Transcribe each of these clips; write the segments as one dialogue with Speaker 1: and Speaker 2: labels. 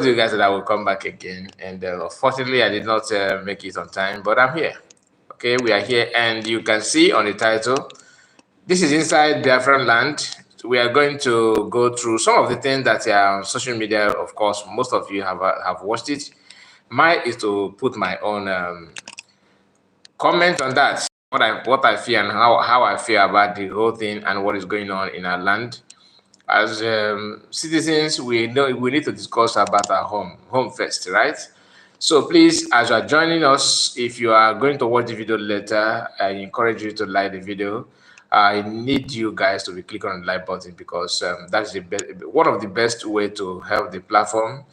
Speaker 1: you guys that I will come back again, and unfortunately, I did not make it on time, but I'm here. Okay, we are here, and you can see on the title, this is inside Biafran land. We are going to go through some of the things that are on social media. Of course, most of you have watched it. Mine is to put my own comment on that, what I feel and how I feel about the whole thing and what is going on in our land. As citizens, we need to discuss about our home first, right? So please, as you are joining us, if you are going to watch the video later, I encourage you to like the video. I need you guys to be clicking on the like button because that's one of the best way to help the platform.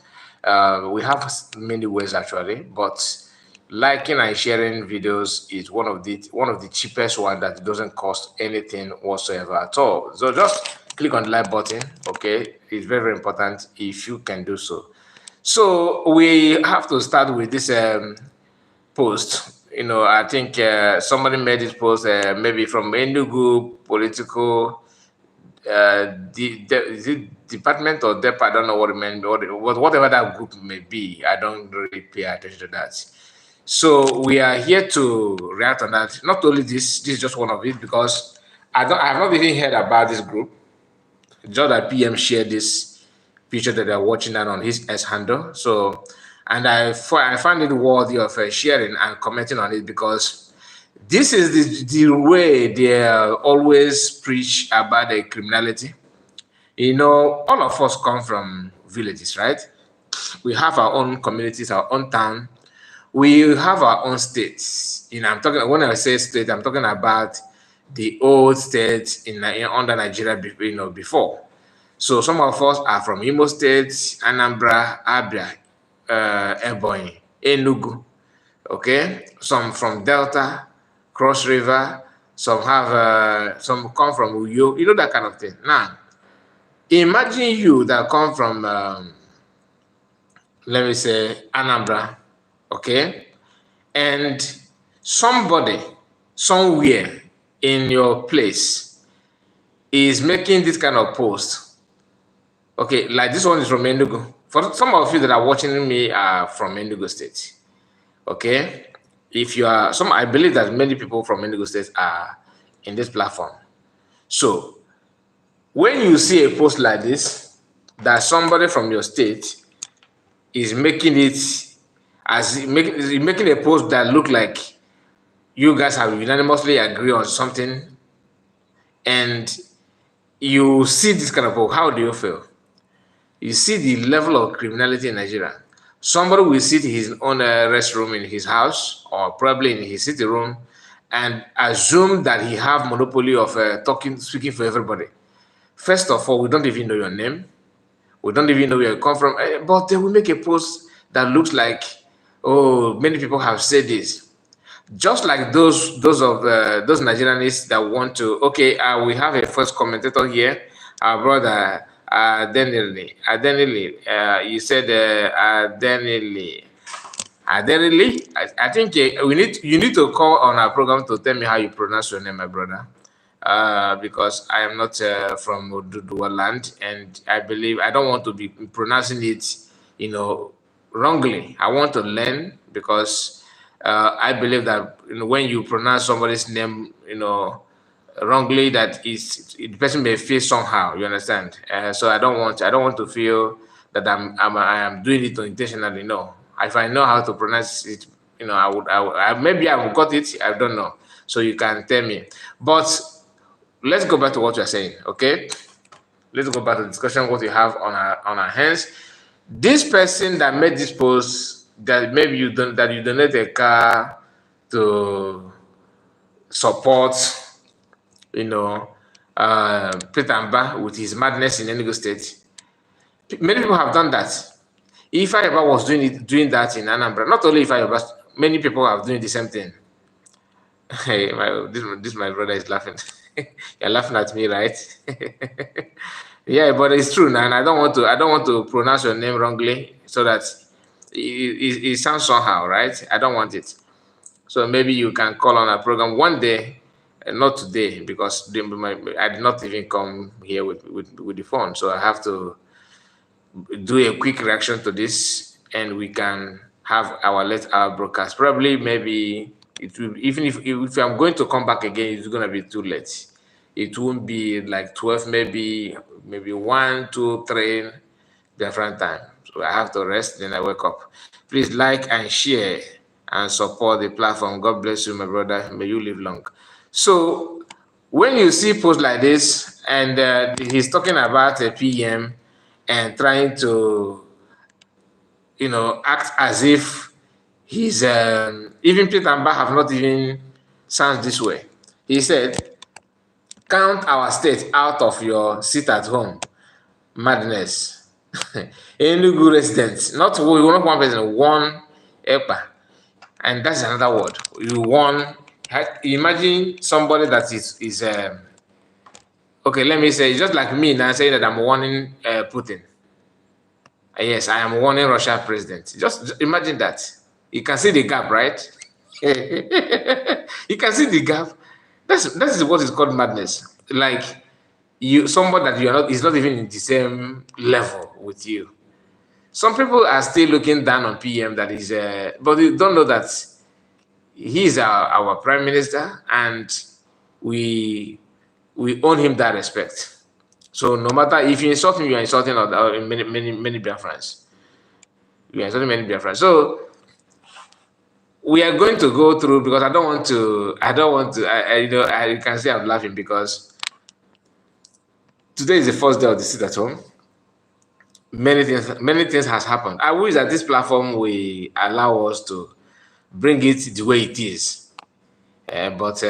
Speaker 1: We have many ways actually, but liking and sharing videos is one of the cheapest one that doesn't cost anything whatsoever at all. So just click on the like button. Okay, it's very, very important if you can do so. So we have to start with this post. I think somebody made this post maybe from Enugu political is it department or dep? I don't know what it meant, whatever that group may be. I don't really pay attention to that. So we are here to react on that. Not only this is just one of it because I have not even heard about this group. Just that PM shared this picture that they're watching that on his S handle. So, and I find it worthy of sharing and commenting on it because this is the way they always preach about the criminality. All of us come from villages, right? We have our own communities, our own town. We have our own states. I'm talking, when I say state, I'm talking about the old states under Nigeria, before. So some of us are from Imo State, Anambra, Abia, Ebonyi, Enugu. Okay, some from Delta, Cross River. Some come from Uyo. That kind of thing. Now, imagine you that come from, let me say, Anambra. Okay, and somebody somewhere in your place is making this kind of post. Okay, like this one is from Enugu. For some of you that are watching me are from Enugu State. Okay, if you are I believe that many people from Enugu State are in this platform. So when you see a post like this, that somebody from your state is making it making a post that look like you guys have unanimously agreed on something, and you see this kind of post, how do you feel? You see the level of criminality in Nigeria. Somebody will sit in his own restroom in his house or probably in his sitting room and assume that he have monopoly of speaking for everybody. First of all, we don't even know your name. We don't even know where you come from. But they will make a post that looks like, oh, many people have said this. Just like those Nigerianists that want to, okay, we have a first commentator here, our brother Adenili. You said Adenili. I think you need to call on our program to tell me how you pronounce your name, my brother. Because I am not from Oduduwa land, and I believe I don't want to be pronouncing it, wrongly. I want to learn because I believe that when you pronounce somebody's name, wrongly, that the person may feel somehow. You understand? So I don't want to feel that I am doing it intentionally. No, if I know how to pronounce it, maybe I got it. I don't know. So you can tell me, but. Let's go back to what you're saying, okay? Let's go back to the discussion what we have on our hands. This person that made this post, that maybe you donate a car to support, Petamba with his madness in Enugu State. Many people have done that. If I ever was doing that in Anambra, not only if I ever, many people have doing the same thing. Hey, my brother is laughing. You're laughing at me, right? Yeah, but it's true now, and I don't want to pronounce your name wrongly so that it sounds somehow, right? I don't want it. So maybe you can call on our program one day, not today, because I did not even come here with the phone, so I have to do a quick reaction to this, and we can have our late hour broadcast. Probably, maybe it will, even if I'm going to come back again, it's gonna be too late. It won't be like 12, maybe 1, 2, 3 different time. So I have to rest, then I wake up. Please like and share and support the platform. God bless you, my brother. May you live long. So when you see posts like this, and he's talking about a PM and trying to, act as if he's even Peter and Bah have not even sounds this way. He said, "Count our state out of your seat at home. Madness." Enugu residents, not one person, one EPA. And that's another word. You won. Imagine somebody that is okay, let me say, just like me now saying that I'm warning Putin. Yes, I am warning Russia president. Just imagine that. You can see the gap, right? You can see the gap. That is what is called madness. Like somebody that you are not is not even in the same level with you. Some people are still looking down on PM that is, but you don't know that he is our prime minister, and we own him that respect. So no matter if you insult him, you are insulting many Biafrans. You are insulting many Biafrans. So we are going to go through, because I don't want to. I can say I'm laughing because today is the first day of the sit at home. Many things has happened. I wish that this platform will allow us to bring it the way it is. But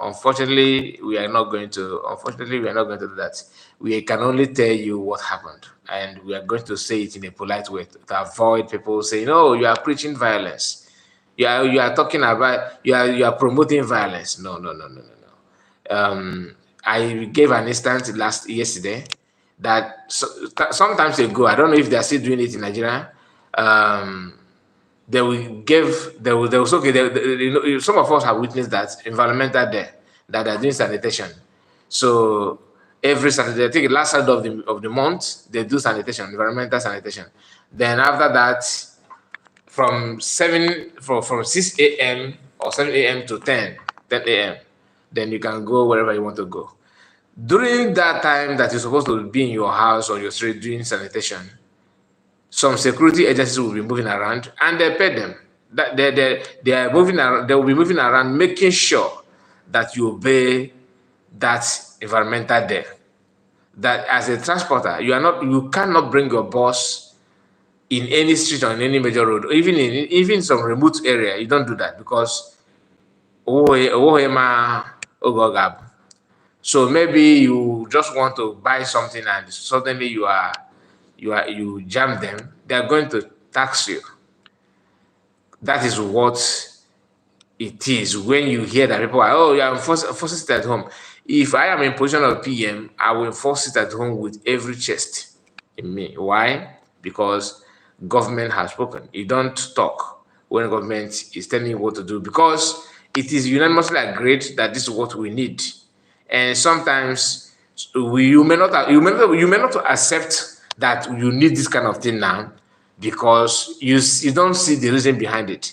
Speaker 1: unfortunately, we are not going to. Unfortunately, we are not going to do that. We can only tell you what happened, and we are going to say it in a polite way to avoid people saying, "Oh, you are preaching violence. You are talking about you are promoting violence." No, no, no, no, no, no. I gave an instance yesterday that sometimes ago. I don't know if they are still doing it in Nigeria. They will give there was okay some of us have witnessed that environmental day that they're doing sanitation. So every Saturday, I think last Saturday of the month, they do sanitation, environmental sanitation. Then after that, from 6 a.m. or 7 a.m. to 10 a.m., then you can go wherever you want to go. During that time that you're supposed to be in your house or your street doing sanitation, some security agencies will be moving around, and they pay them. That they are moving around. They will be moving around, making sure that you obey that environmental day. That as a transporter, you cannot bring your bus in any street or in any major road, even some remote area. You don't do that because so maybe you just want to buy something and suddenly you jam them, they are going to tax you. That is what it is when you hear that people are, oh, you are forcing it at home. If I am in position of PM, I will enforce it at home with every chest in me. Why? Because government has spoken. You don't talk when government is telling you what to do, because it is unanimously agreed that this is what we need. And sometimes you may not accept that you need this kind of thing now, because you don't see the reason behind it.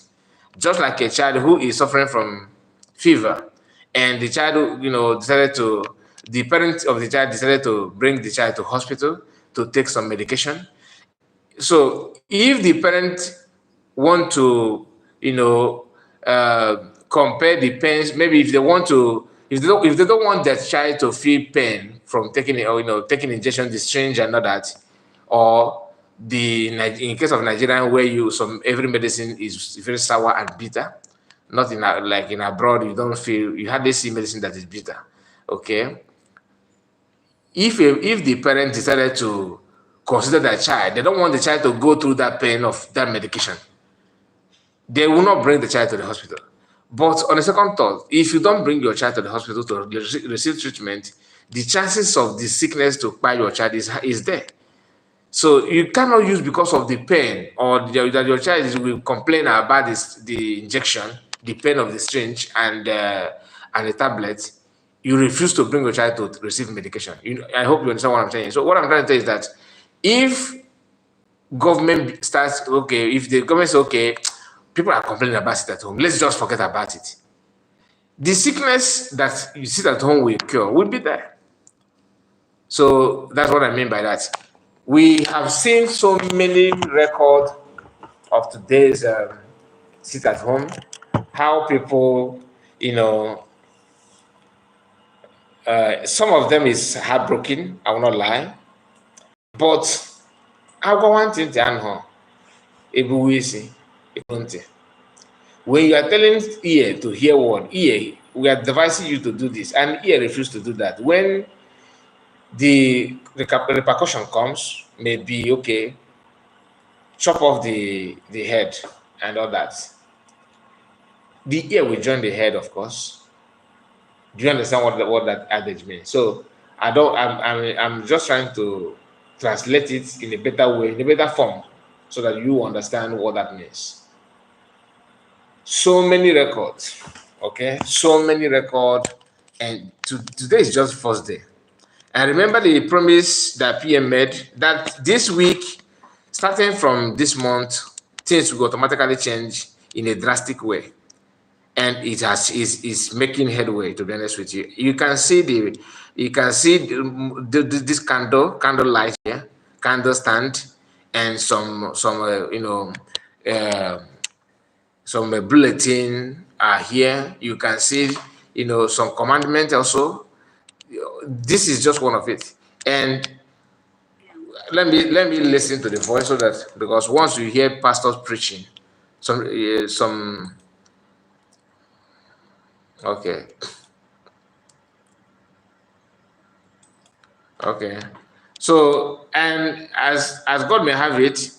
Speaker 1: Just like a child who is suffering from fever, and the child, the parent of the child decided to bring the child to hospital to take some medication. So if the parent want to, compare the pains, maybe if they want to, if they don't want their child to feel pain from taking it, or taking injection, the syringe and all that, or in case of Nigerian, where every medicine is very sour and bitter, not like in abroad, you hardly see medicine that is bitter. Okay, if the parent decided to consider their child, they don't want the child to go through that pain of that medication, they will not bring the child to the hospital. But on a second thought, if you don't bring your child to the hospital to receive treatment, the chances of the sickness to buy your child is there. So you cannot use, because of the pain, or that your child will complain about the injection, the pain of the syringe and the tablet. You refuse to bring your child to receive medication. I hope you understand what I'm saying. So what I'm trying to say is that if government starts, okay, if the government says, okay, people are complaining about sit at home, let's just forget about it. The sickness that you sit at home will cure will be there. So that's what I mean by that. We have seen so many records of today's sit at home, how people, you know, some of them is heartbroken, I will not lie. But I go one thing to know, when you are telling ear to hear word, ear, we are advising you to do this, and ear refuse to do that. When the repercussion comes, maybe okay, chop off the head and all that. The ear will join the head, of course. Do you understand what that adage means? So I don't. I'm just trying to translate it in a better way, in a better form, so that you understand what that means. So many records, okay? So many records, and today is just first day. And remember the promise that PM made that this week, starting from this month, things will automatically change in a drastic way. And it is making headway, to be honest with you. You can see this candle light here, candle stand, and some some bulletin are here. You can see some commandment also. This is just one of it. And let me listen to the voice, so that, because once you hear pastors preaching, some okay. Okay. So, and as God may have it,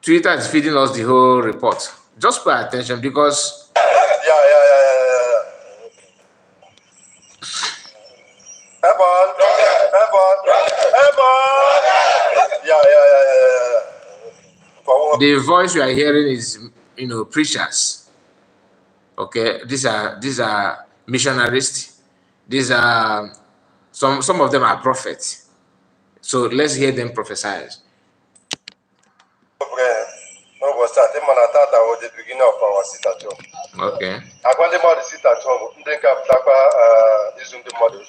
Speaker 1: Twitter is feeding us the whole report. Just pay attention, because
Speaker 2: yeah. Heaven. Yeah.
Speaker 1: the voice you are hearing is preachers. Okay, these are missionaries. These are some of them are prophets. So let's hear them prophesy.
Speaker 2: The beginning of our sit at home.
Speaker 1: Okay.
Speaker 2: I sit at home. Think using the model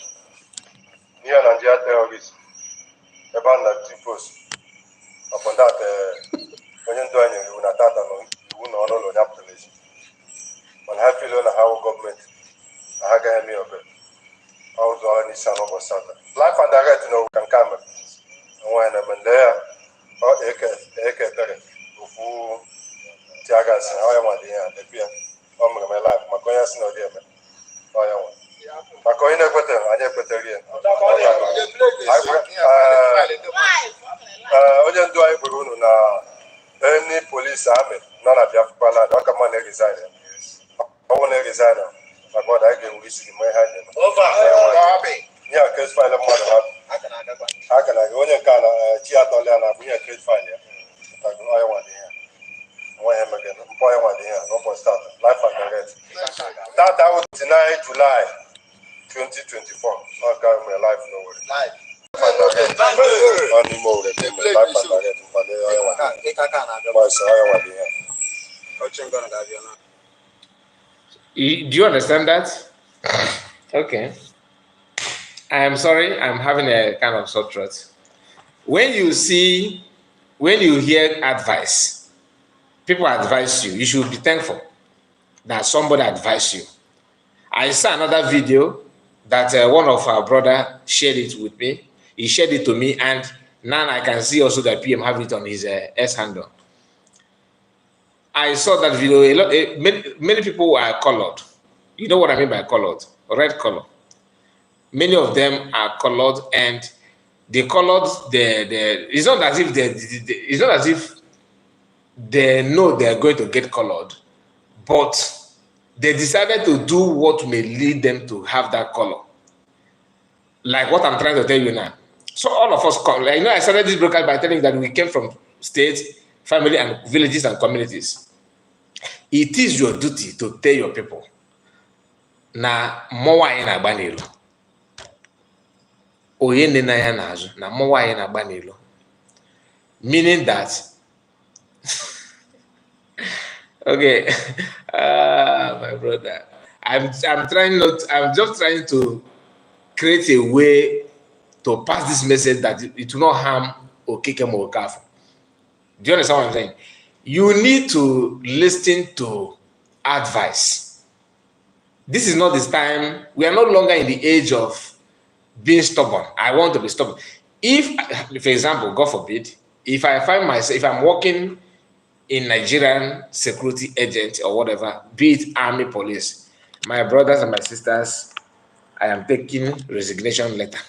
Speaker 2: near Nigerian terrorists. About the post. Upon that, when you do any, you will not know that place. When I feel on how government, I got me of it. I was on this son of a son. Life and direct, can come. And when I'm there, or Eke, who Tiagas, I want the beer. Oh, my life, my coyas no dear. I want. My coin, I never put again. Ojen do I Bruno na any police army, none of Biafra land, I come on a resigner. I want a resigner. My God, I can wish in my hand. Yeah, case file a mother. How can I go in Chiatola and be a case file? I want here. I him again. Boy, I want here. No more start. Life and direct. That was 9 July 2024. Not got my life nowhere. Life.
Speaker 1: Do you understand that? Okay. I am sorry, I'm having a kind of sore throat. When you hear advice, people advise you, you should be thankful that somebody advised you. I saw another video that one of our brother shared it with me. He shared it to me, and now I can see also that PM have it on his S handle. I saw that video. Many people are colored. You know what I mean by colored? Red color. Many of them are colored, and they colored it's not as if it's not as if they know they're going to get colored, but they decided to do what may lead them to have that color. Like what I'm trying to tell you now. So all of us come, I started this broadcast by telling you that we came from states, family, and villages and communities. It is your duty to tell your people na mmọnwụ anyị na-agba n'ilo. Onye nne na ya na-azụ na mmọnwụ anyị na-agba n'ilo. Meaning that, okay, my brother, I'm trying not, I'm just trying to create a way to pass this message that it will not harm Okikem or Okafor. Do you understand what I'm saying? You need to listen to advice. This is not this time. We are no longer in the age of being stubborn. I want to be stubborn. If, for example, God forbid, if I find myself, if I'm working in Nigerian security agent or whatever, be it army, police, my brothers and my sisters, I am taking resignation letter.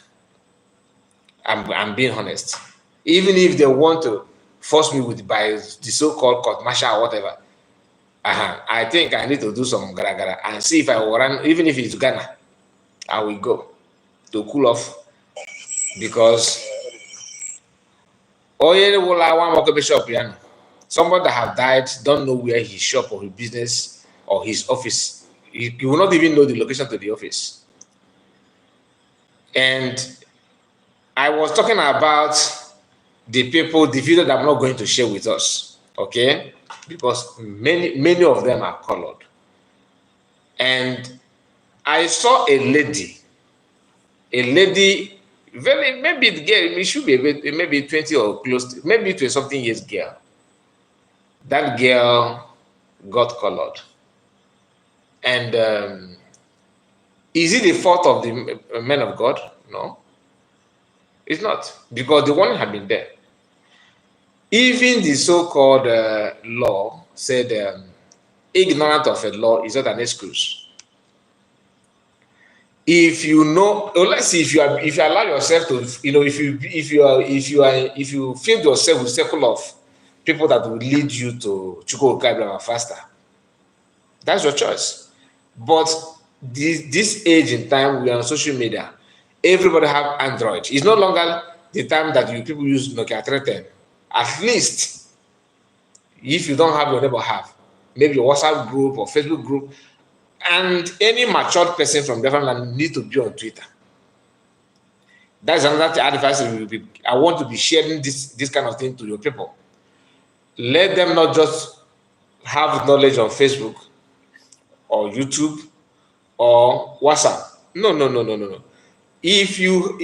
Speaker 1: I'm being honest. Even if they want to force me with by the so-called court martial or whatever, I think I need to do some gara gara and see if I will run, even if it's Ghana, I will go to cool off because somebody that have died don't know where his shop or his business or his office. You will not even know the location to the office. And I was talking about the people, the video that I'm not going to share with us, okay? Because many of them are colored. And I saw a lady, very, maybe the girl, it should be maybe 20 or close to, maybe 20 something years girl. That girl got colored. And is it the fault of the men of God? No, it's not, because the warning had been there. Even the so-called law said ignorant of a law is not an excuse. If you know, let's see, if you allow yourself to, if you fill yourself with a circle of people that will lead you to Chukwu Okabia faster, that's your choice. But this age in time, we are on social media. Everybody have Android. It's no longer the time that people use Nokia 310. At least, if you don't have, your neighbor have, maybe a WhatsApp group or Facebook group, and any matured person from Biafra land need to be on Twitter. That's another advice I want to be sharing this kind of thing to your people. Let them not just have knowledge on Facebook or YouTube or WhatsApp. No. If you,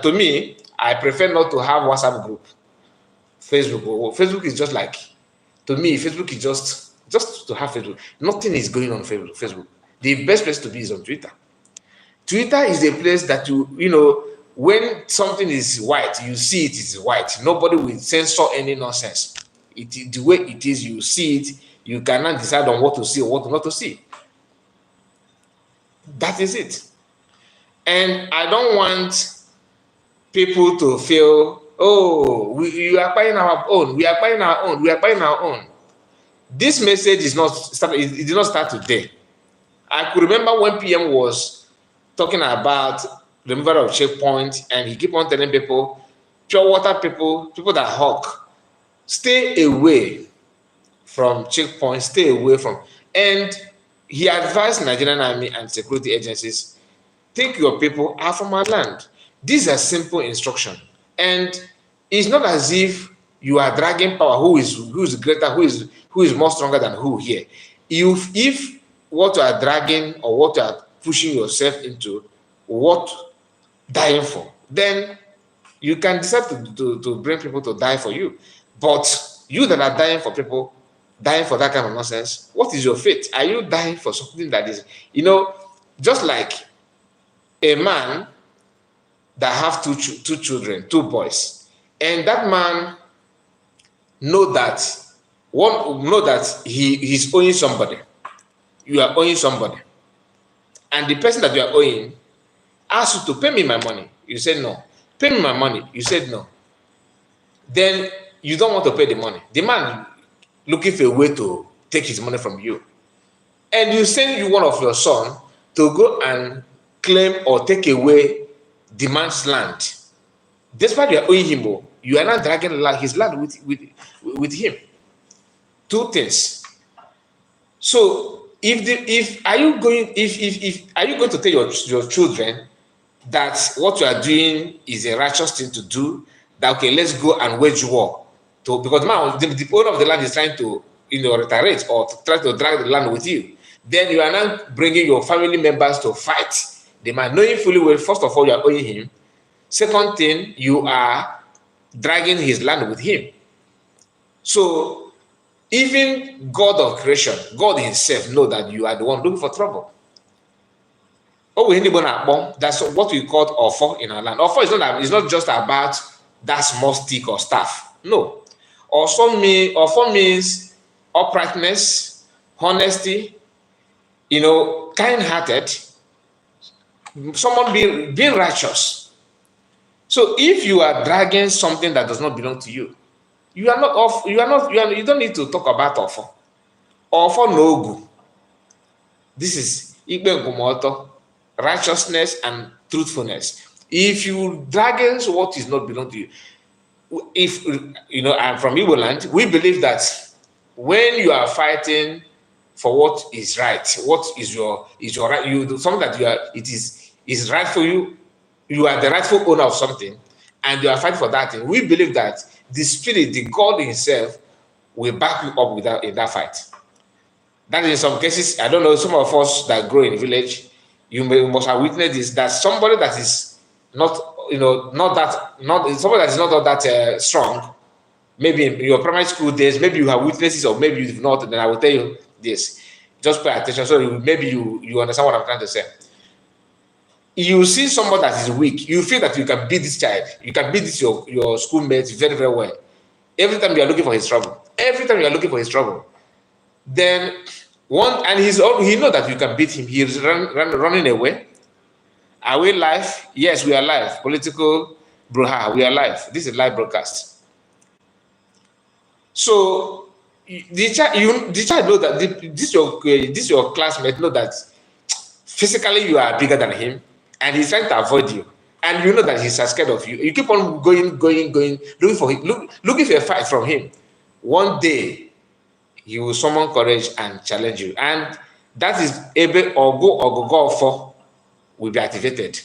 Speaker 1: to me, I prefer not to have WhatsApp group. Facebook is just like, to me, Facebook is just to have Facebook. Nothing is going on Facebook. The best place to be is on Twitter. Twitter is a place that when something is white, you see it is white. Nobody will censor any nonsense. The way it is, you see it. You cannot decide on what to see or what not to see. That is it. And I don't want people to feel, we are buying our own. We are buying our own. We are buying our own. This message is not start. It did not start today. I could remember when PM was talking about the removal of checkpoint, and he keep on telling people, pure water people that hawk, stay away from checkpoints, stay away from. And he advised Nigerian army and security agencies, take your people out from our land. These are simple instructions, and it's not as if you are dragging power. Who is greater? Who is more stronger than who here? If what you are dragging or what you are pushing yourself into, what dying for, then you can decide to bring people to die for you. But you that are dying for people, dying for that kind of nonsense, what is your fate? Are you dying for something that is, just like a man that have two children, two boys, and that man know that he's owing somebody. You are owing somebody, and the person that you are owing asks you to pay me my money. You said no. Pay me my money. You said no. Then you don't want to pay the money. The man looking for a way to take his money from you, and you send one of your son to go and claim or take away the man's land. Despite you are owing him, you are not dragging his land with him. Two things. So are you going to tell your children that what you are doing is a righteous thing to do, that, okay, let's go and wage war. Because now the owner of the land is trying to, retaliate or to try to drag the land with you. Then you are now bringing your family members to fight the man, knowing fully well, first of all, you are owing him. Second thing, you are dragging his land with him. So even God of creation, God himself, know that you are the one looking for trouble. That's what we call offer in our land. Offer is not just about that small stick or staff. No. Offer means uprightness, honesty, kind-hearted, someone being righteous. So if you are dragging something that does not belong to you, you don't need to talk about offer. Offer no good. This is ikpe nkwụmọtọ, righteousness and truthfulness. If you dragging what is not belong to you, if I'm from Igbo land, we believe that when you are fighting for what is right, what is your right, you do something that is right for you, you are the rightful owner of something, and you are fighting for that thing. We believe that the spirit, the God himself, will back you up in that fight. That in some cases, I don't know, some of us that grow in the village, must have witnessed this, that somebody that is not somebody that is not all that strong, maybe in your primary school days, maybe you have witnesses or maybe you've not, then I will tell you this. Just pay attention so maybe you understand what I'm trying to say. You see somebody that is weak, you feel that you can beat this child, you can beat this your schoolmates very, very well. Every time you are looking for his trouble. Then he know that you can beat him. He is running away. Are we live? Yes, we are live. Political brouhaha, we are live. This is live broadcast. So the child know that this your classmate know that physically you are bigger than him, and he's trying to avoid you. And you know that he's scared of you. You keep on going, looking for him, looking for a fight from him. One day, he will summon courage and challenge you. And that is able or go for will be activated.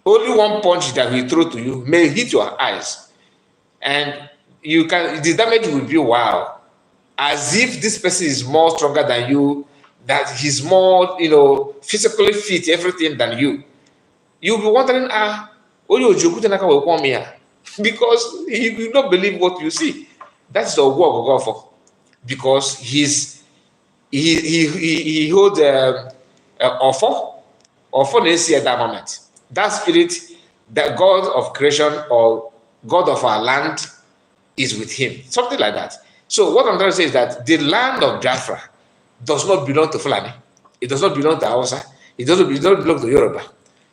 Speaker 1: Only one punch that he throw to you may hit your eyes. And the damage will be wow. As if this person is more stronger than you, that he's more, physically fit, everything than you. You'll be wondering, because you don't believe what you see. That's the work of God for, because he holds offer they see at that moment. That spirit, that God of creation or God of our land is with him, something like that. So what I'm trying to say is that the land of Biafra does not belong to Fulani. It does not belong to Hausa. It doesn't belong to Yoruba.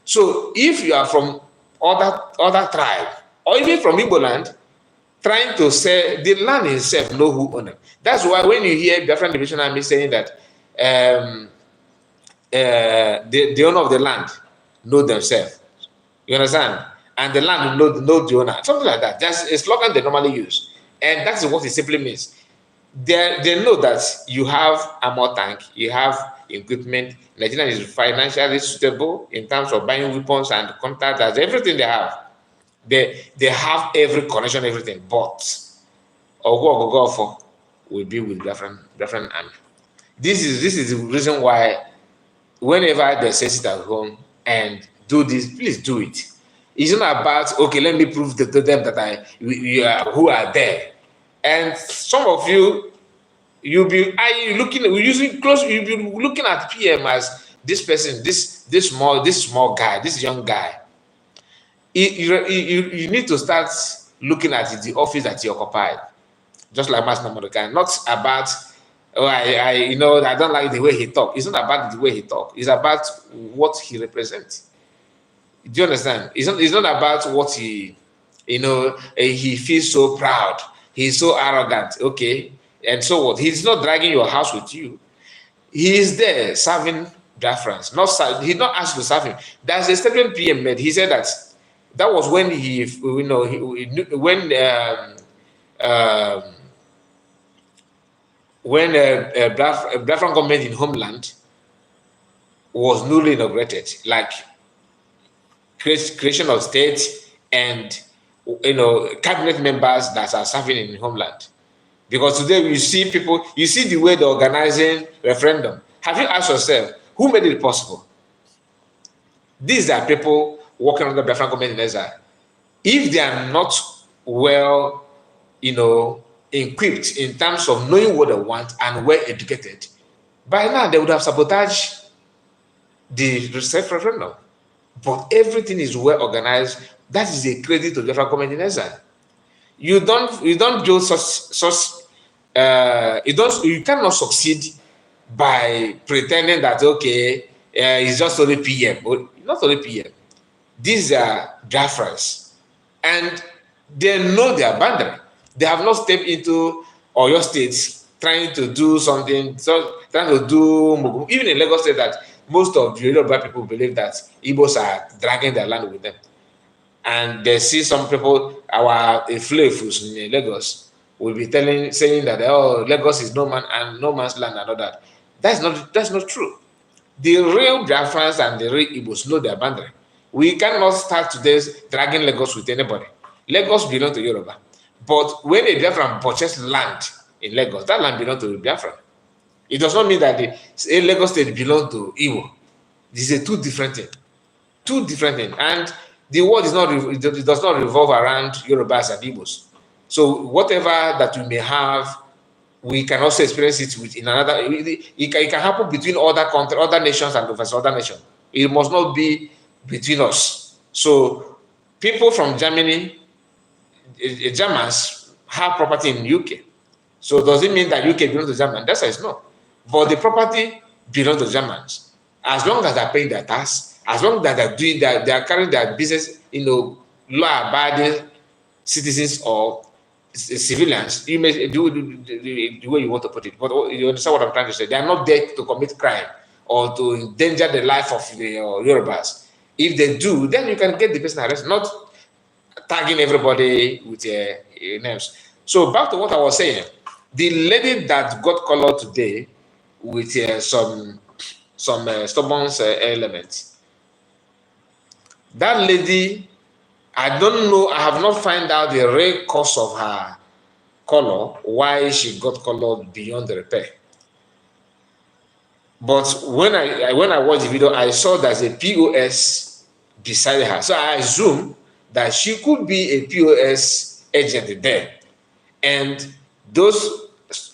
Speaker 1: So if you are from other tribe, or even from Igbo land, trying to say the land itself know who owns it. That's why when you hear Biafran Division Army saying that the owner of the land know themselves, you understand, and the land know the owner, something like that. That's a slogan they normally use, and that's what it simply means. They know that you have armor tank, you have equipment. Nigeria is financially suitable in terms of buying weapons and contractors, everything they have. They have every connection, everything, but Ogo will be with Biafran army. This is the reason why whenever they sit at home and do this, please do it. It's not about, okay, let me prove to them that who are there. And some of you, you'll be looking at PM as this person, this small guy, this young guy. You need to start looking at the office that you occupied, just like Master Mordecai. Not about, I don't like the way he talk. It's not about the way he talk. It's about what he represents. Do you understand? It's not about what he feels so proud. He's so arrogant. Okay, and so what? He's not dragging your house with you. He is there serving Biafrans. He's not asked to serve him. There's a statement PM made. He said that was when when Biafran government in homeland was newly inaugurated, like creation of state and cabinet members that are serving in homeland. Because today you see people, you see the way they're organizing referendum. Have you asked yourself, who made it possible? These are people working on the Biafra government in exile. If they are not well, equipped in terms of knowing what they want and well educated, by now they would have sabotaged the referendum. But everything is well organized. That is a credit to the Biafra government in exile. You don't do you cannot succeed by pretending that it's just only PM. But not only PM. These are Biafrans, and they know their boundary. They have not stepped into Oyo State trying to do something, trying to do even in Lagos State, that most of the Yoruba people believe that Igbos are dragging their land with them. And they see some people, our flavors in Lagos, will be saying that Lagos is no man's land and all that. That's not true. The real Biafrans and the real Igbos know their boundary. We cannot start today dragging Lagos with anybody. Lagos belongs to Yoruba. But when a Biafran purchases land in Lagos, that land belongs to Biafra. It does not mean that the Lagos State belongs to Igbo. This is a two different things. Two different things. And the world it does not revolve around Yorubas and Igbos. So whatever that we may have, we can also experience it in another. It can happen between other countries, other nations, and versus other nations. It must not be between us. So people from Germany, Germans have property in UK. So does it mean that UK belongs to Germans? That's is no. But the property belongs to Germans. As long as they're paying their tax, as long as they're doing that, they are carrying their business, law-abiding citizens or civilians, you may do the way you want to put it. But you understand what I'm trying to say? They are not there to commit crime or to endanger the life of the Yorubas. If they do, then you can get the person arrested, not tagging everybody with names. So back to what I was saying, the lady that got colored today with some stubborn elements, that lady, I don't know, I have not found out the real cause of her color, why she got colored beyond the repair. But when I watched the video, I saw there's a POS beside her. So I assume that she could be a POS agent there. And those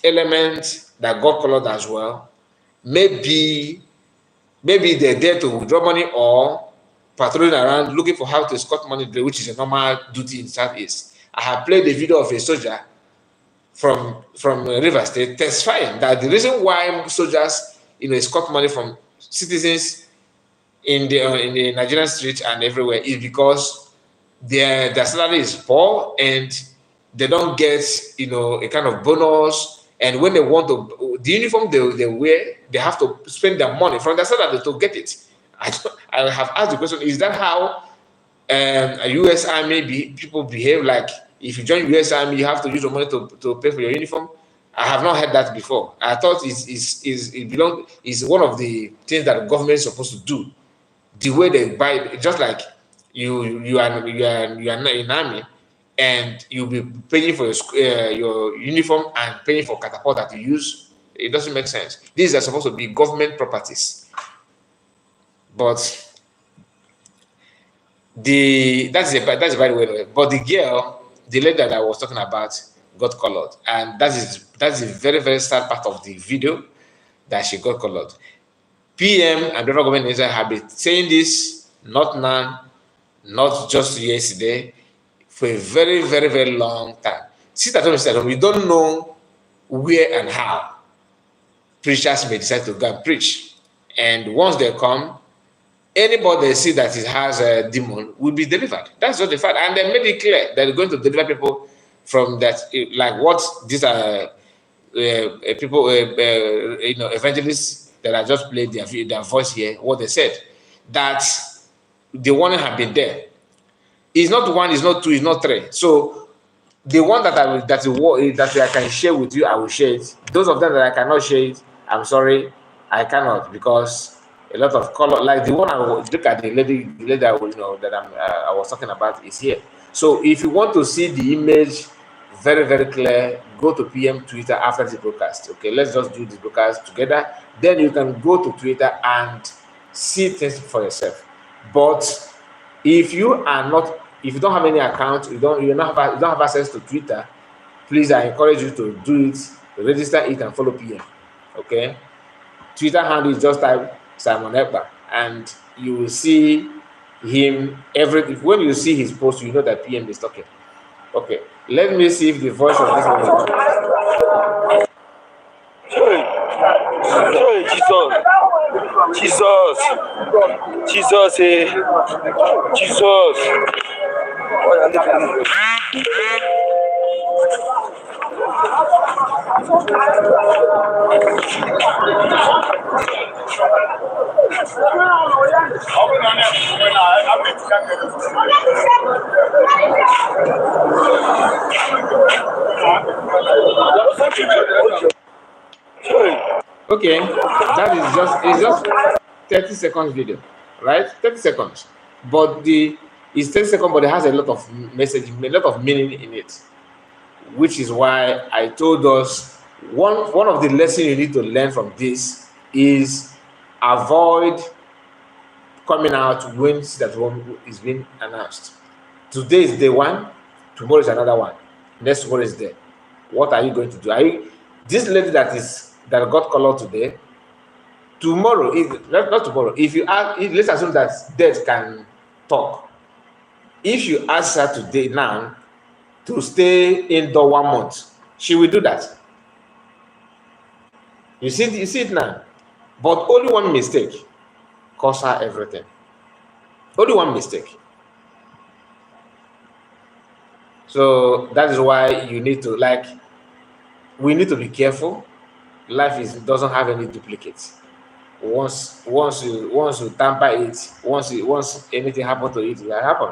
Speaker 1: elements that got colored as well, maybe they're there to withdraw money or patrolling around looking for how to escort money, which is a normal duty in Southeast. I have played a video of a soldier from River State testifying that the reason why soldiers escort money from citizens in the Nigerian streets and everywhere is because their salary is poor and they don't get a kind of bonus. And when they want the uniform they wear, they have to spend their money from their salary to get it. I have asked the question: is that how a U.S. Army people behave? Like if you join U.S. Army, you have to use your money to pay for your uniform. I have not heard that before. I thought it's one of the things that the government is supposed to do. The way they buy, just like you are in army, and you'll be paying for your uniform and paying for catapult that you use. It doesn't make sense. These are supposed to be government properties. But that's by the way. But the girl, the lady that I was talking about, got colored, and that's a very, very sad part of the video, that she got colored. PM and the government have been saying this not now, not just yesterday, for a very, very, very long time. Sit at home, we don't know where and how preachers may decide to go and preach, and once they come, anybody they see that it has a demon will be delivered. That's just the fact. And they made it clear that they're going to deliver people from that, like what these are people, evangelists that I just played their voice here, what they said, that the warning have been there. It's not one, it's not two, it's not three. So the one that I can share with you, I will share it. Those of them that I cannot share it, I'm sorry, I cannot, because a lot of color, like the one I look at, the lady that I was talking about is here. So if you want to see the image very, very clear, go to PM Twitter after this broadcast. Okay, let's just do this broadcast together. Then you can go to Twitter and see things for yourself. But if you are not, if you don't have any account, you don't have access to Twitter, please, I encourage you to do it, register it, and follow PM. Okay, Twitter handle is just type Simon Ekpa, and you will see him when you see his post, you know that PM is talking. Okay, let me see if the voice of this one is coming.
Speaker 3: Hey, Jesus, Jesus, Jesus.
Speaker 1: Okay, it's just 30 seconds video, right? 30 seconds. But it's 30 seconds, but it has a lot of message, a lot of meaning in it. Which is why I told us one of the lessons you need to learn from this is avoid coming out when that one is being announced. Today is day one, tomorrow is another one, next one is there. What are you going to do? This lady that got colored today, tomorrow, not tomorrow, if you ask, let's assume that death can talk. If you ask her today now to stay indoor 1 month, she will do that. You see it now. But only one mistake cost her everything. Only one mistake. So that is why you need to we need to be careful. Life doesn't have any duplicates. Once you tamper it, once anything happens to it, it will happen.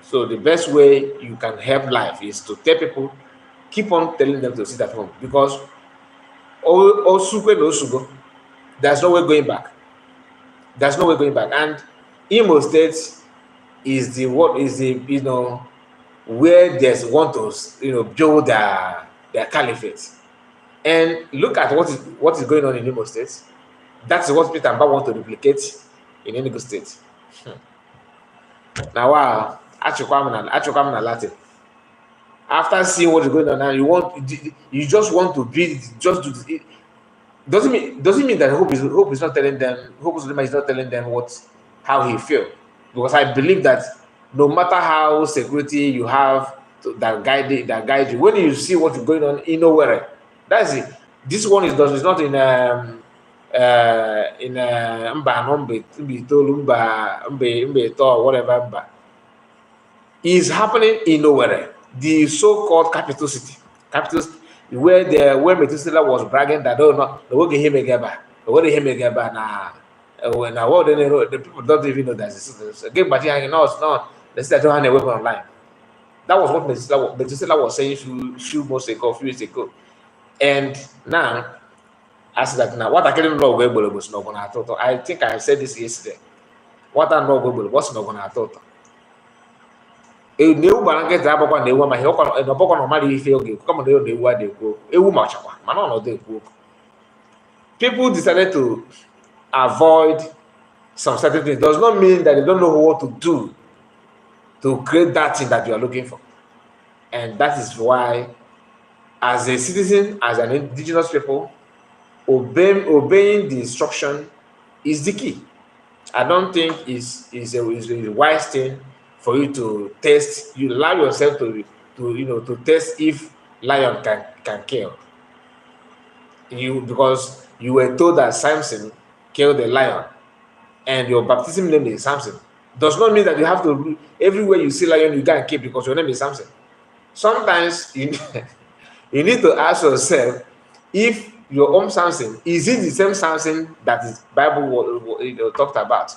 Speaker 1: So the best way you can help life is to tell people, keep on telling them to sit at home, because there's no way going back. There's no way going back. And Imo State is where there's want to build their caliphate. And look at what is going on in Imo State. That's what Peter Mba want to replicate in Enugu State. Now, wow, achọkwa na Latin. After seeing what is going on now, you just want to just do it. Doesn't mean that Hope is not telling them. Hope is not telling them how he feel, because I believe that no matter how security you have that guide you, when you see what is going on in nowhere, that's it. This one is not in whatever. Is happening in nowhere, the so-called capital city, where Methuselah was bragging that the people don't even know that again, but they still don't have a weapon online. That was what Methuselah was saying few months ago, few years ago. And now, as that now, what I can't know was not gonna talk. I think I said this yesterday. What I know was not gonna talk. People decided to avoid some certain things. Does not mean that they don't know what to do to create that thing that you are looking for. And that is why, as a citizen, as an indigenous people, obeying the instruction is the key. I don't think is a wise thing for you to test. You allow yourself to test if lion can kill you, because you were told that Samson killed the lion, and your baptism name is Samson. Does not mean that you have to everywhere you see lion you can kill because your name is Samson. Sometimes you need to ask yourself if your own Samson is it the same Samson that is Bible talked about.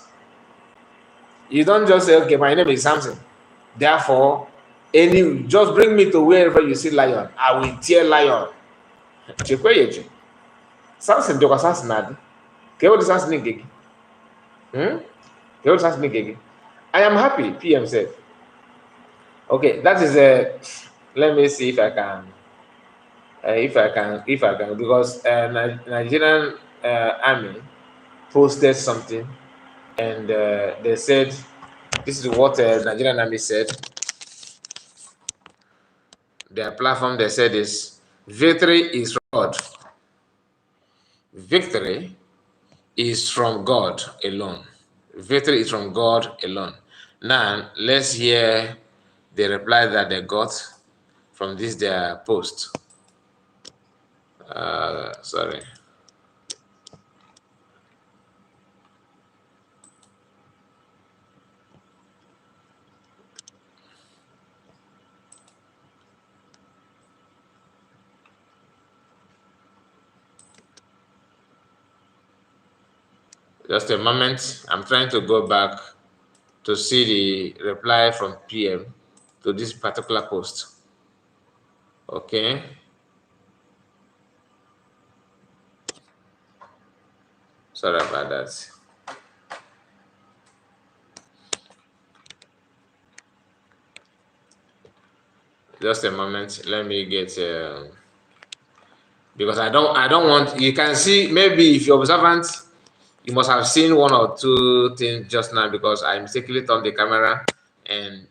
Speaker 1: You don't just say, okay, my name is Samson, therefore just bring me to wherever you see lion, I will tear lion. Samson do assassinate. I am happy, PM said. Okay, that is a. Let me see if I can. If I can, because Nigerian army posted something, and they said, this is what Nigerian army said. Their platform, they said, is victory is from God. Victory is from God alone. Victory is from God alone. Now, let's hear the reply that they got from this their post. Sorry. Just a moment. I'm trying to go back to see the reply from PM to this particular post. Okay. Sorry about that. Just a moment. Let me get because I don't want. You can see, maybe if you're observant, you must have seen one or two things just now, because I mistakenly turned the camera and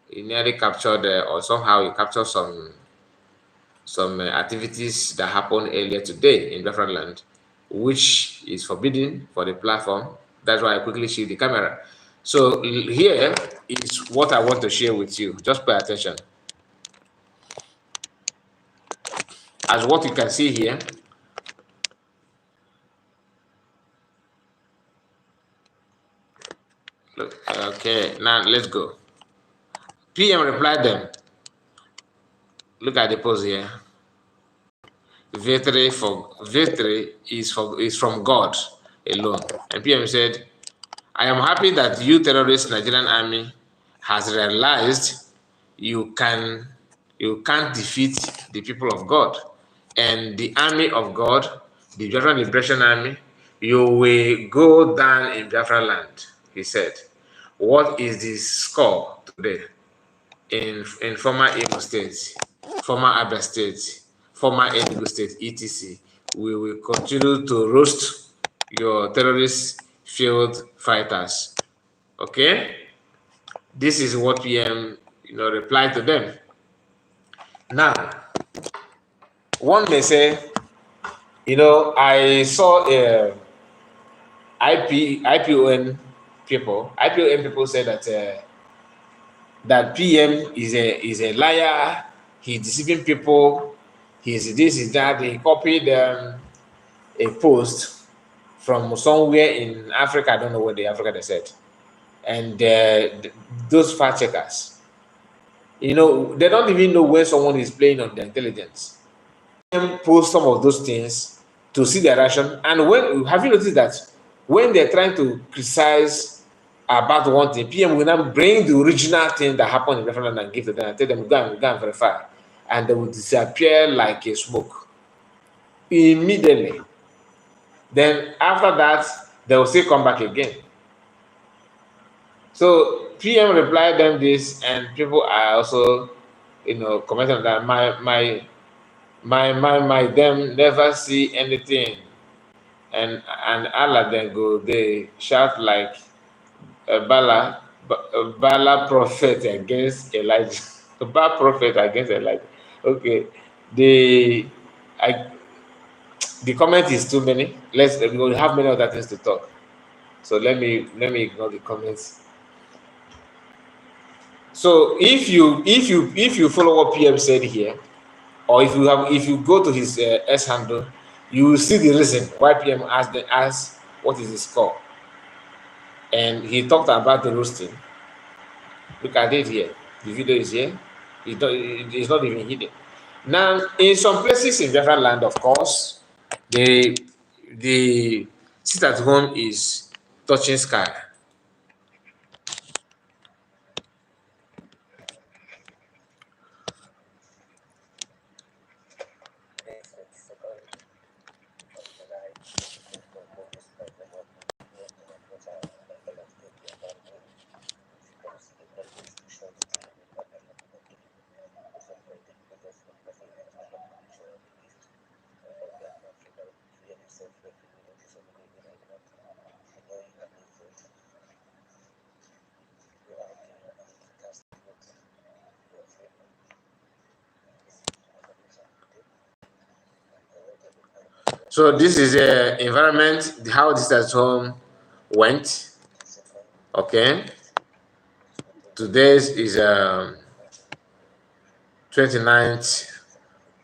Speaker 1: it nearly captured or somehow it captured some activities that happened earlier today in Biafra land, which is forbidden for the platform. That's why I quickly shift the camera. So here is what I want to share with you. Just pay attention. As what you can see here. Look, okay, now let's go. PM replied them. Look at the post here. Victory is from God alone. And PM said, I am happy that you terrorist Nigerian army has realized you can't defeat the people of God and the army of God, the Biafra Liberation Army. You will go down in Biafra land, he said. What is the score today in former Imo State, former Abia State, former Enugu State, etc.? We will continue to roast your terrorist field fighters. Okay? This is what PM replied to them. Now, one may say, I saw IPON people. IPON people say that PM is a liar. He's deceiving people. He's this, is that. He copied a post from somewhere in Africa. I don't know where the Africa they said. And those fact checkers, they don't even know when someone is playing on their intelligence. Post some of those things to see their reaction. And when have you noticed that when they're trying to criticize about one thing, PM will now bring the original thing that happened in the referendum and give to them and tell them go and verify, and they will disappear like a smoke immediately. Then after that, they will still come back again. So PM replied them this, and people are also, commenting on that. My them never see anything, and Allah then go, they shout like a Bala prophet against Elijah. A bad prophet against Elijah. Okay, the I the comment is too many. We will have many other things to talk. So let me ignore the comments. So if you follow what PM said here, or if you go to his S handle, you will see the reason why PM asked what is the score, and he talked about the roasting. Look at it here. The video is here. It's not even hidden. Now, in some places in Biafra land, of course, the sit at home is touching sky. So this is a environment, how this at home went. Okay. Today's is 29th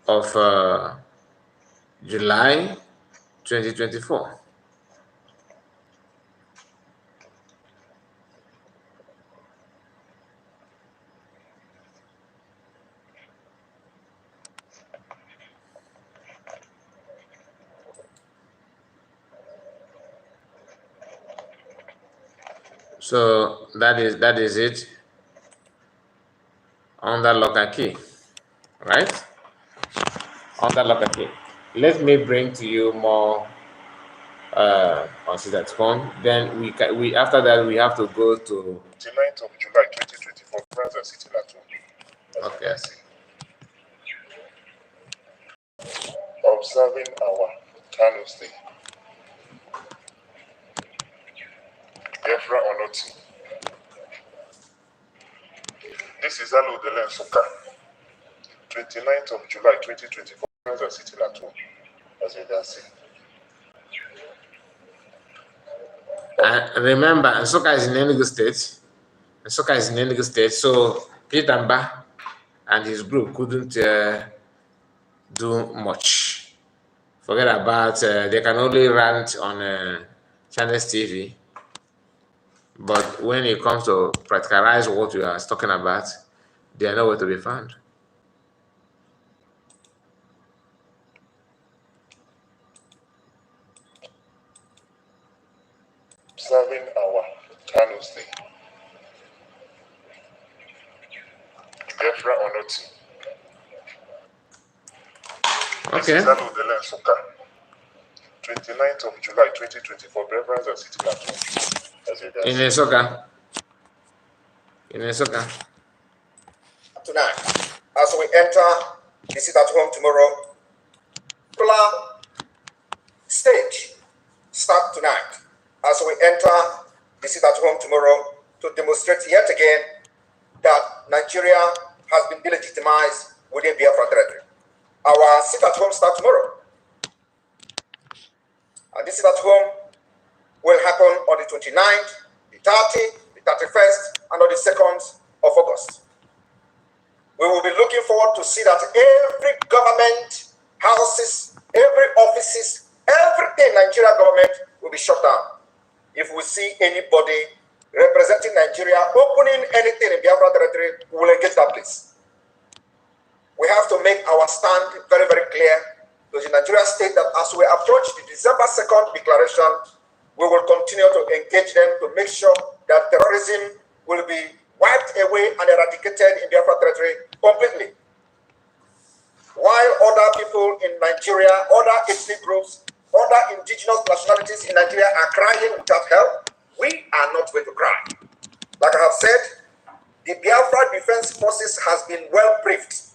Speaker 1: of July 2024. So that is it under lock and key, right? Under lock and key. Let me bring to you more on sit at home. Then we after that we have to go to
Speaker 4: 29th of July 2024. Friends are sitting at home.
Speaker 1: okay.
Speaker 4: Observing our Kano State. Biafra or not. This is Alo Dele Soka. 29th of July 2024. Friends are sitting at home. As you can see.
Speaker 1: Remember, Nsukka is in Enugu State. Nsukka is in Enugu State, so Peter Mba and his group couldn't do much. Forget about they can only rant on Channels TV. But when it comes to practicalize what we are talking about, they are nowhere to be found.
Speaker 4: Observing our Kano State. Biafra or not.
Speaker 1: Okay.
Speaker 4: This is Alo Dele Soka. 29th of July 2024. Biafrans are sitting at home. As you can
Speaker 1: In
Speaker 4: see.
Speaker 1: Nsukka. In Nsukka.
Speaker 5: Tonight, as we enter the sit at home tomorrow, particular stage start tonight as we enter the sit at home tomorrow to demonstrate yet again that Nigeria has been delegitimized within Biafra territory. Our sit at home start tomorrow. And this sit at home will happen on the 29th, the 30th, the 31st, and on the 2nd of August. We will be looking forward to see that every government, houses, every offices, everything Nigeria government will be shut down. If we see anybody representing Nigeria opening anything in Biafra territory, we will engage that place. We have to make our stand very, very clear to the Nigerian state that as we approach the December 2nd declaration, we will continue to engage them to make sure that terrorism will be wiped away and eradicated in Biafra territory completely. While other people in Nigeria, other ethnic groups, other indigenous nationalities in Nigeria are crying without help, we are not going to cry. Like I have said, the Biafra Defense Forces has been well briefed.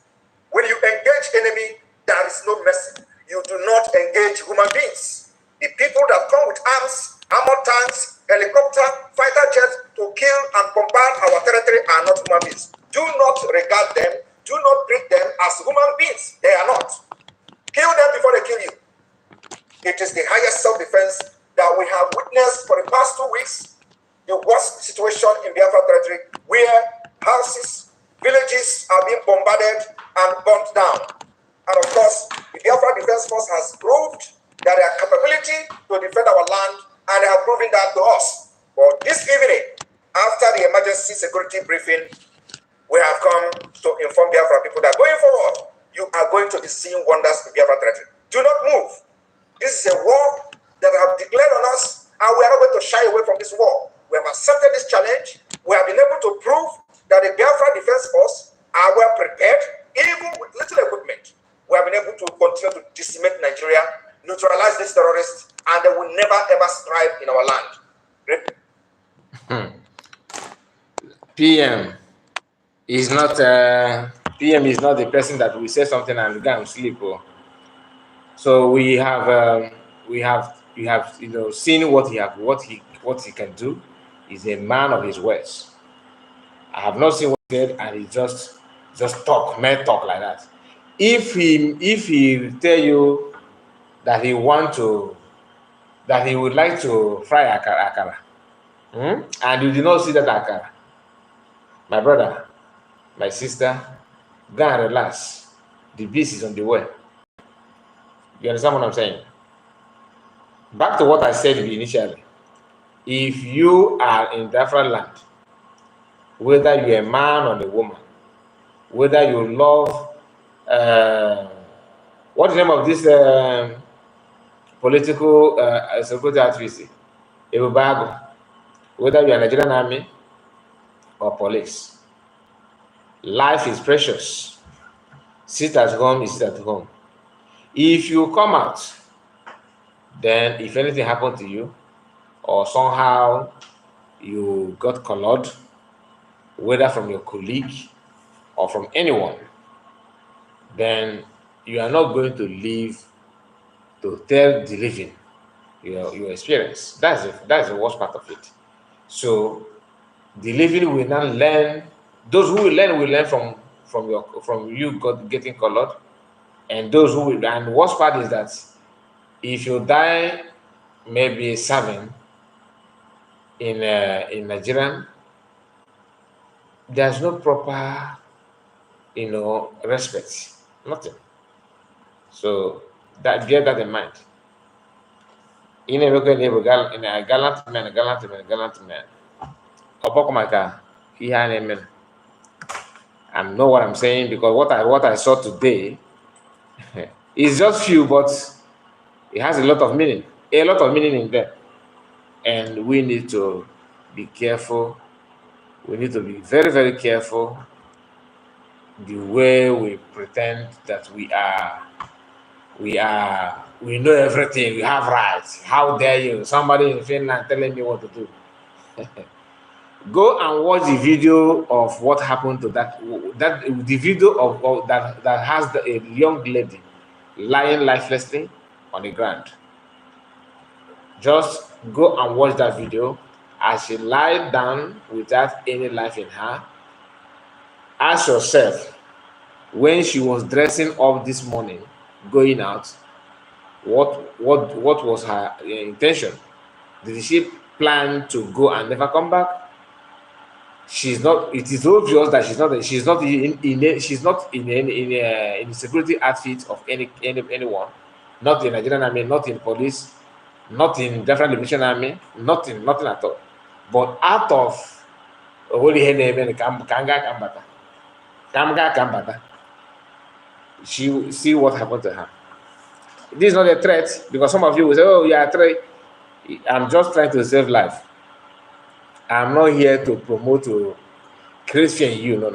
Speaker 5: When you engage enemy, there is no mercy. You do not engage human beings. The people that come with arms, armored tanks, helicopter, fighter jets to kill and bombard our territory are not human beings. Do not regard them, do not treat them as human beings. They are not. Kill them before they kill you. It is the highest self-defense that we have witnessed for the past 2 weeks. The worst situation in Biafra territory where houses, villages are being bombarded and burnt down. And of course, the Biafra Defense Force has proved that their capability to defend our land, and they have proven that to us. But this evening, after the emergency security briefing, we have come to inform Biafra people that going forward, you are going to be seeing wonders in Biafra territory. Do not move. This is a war that they have declared on us, and we are not going to shy away from this war. We have accepted this challenge. We have been able to prove that the Biafra Defense Force are well prepared, even with little equipment. We have been able to continue to decimate Nigeria, neutralize these terrorists, and they will never ever strive in our land.
Speaker 1: PM is not the person that will say something and go and sleep. So we have seen what he can do. He's a man of his words. I have not seen what he did, and he just talk like that. If he tell you that he would like to fry akara. And you did not see that akara. My brother, my sister, go and relax. The beast is on the way. You understand what I'm saying? Back to what I said initially. If you are in Biafra land, whether you're a man or a woman, whether you love, what's the name of this political security activist, Ebubago, whether you're a Nigerian army or police, life is precious. Sit at home is sit at home. If you come out, then if anything happened to you, or somehow you got colored, whether from your colleague or from anyone, then you are not going to live to tell the living your experience. That's the worst part of it. So the living will not learn. Those who will learn from you getting colored, and those who will. And the worst part is that if you die, maybe serving in Nigerian, there's no proper, respect, nothing. So bear that in mind. In a gallant man. I know what I'm saying, because what I saw today is just few, but it has a lot of meaning in there, and we need to be careful. We need to be very, very careful the way we pretend that we know everything, we have rights. How dare you? Somebody in Finland telling me what to do. Go and watch the video of what happened to the video of that has a young lady lying lifelessly on the ground. Just go and watch that video as she lied down without any life in her. Ask yourself, when she was dressing up this morning, going out, what was her intention? Did she plan to go and never come back? She's not. It is obvious that she's not in the security outfit of anyone. Not in Nigerian army, not in police, not in different liberation army, nothing at all. But out of holy Kambata, she see what happened to her. This is not a threat, because some of you will say, "Oh, yeah, threat." I'm just trying to save life. I'm not here to promote to create fear in you. No.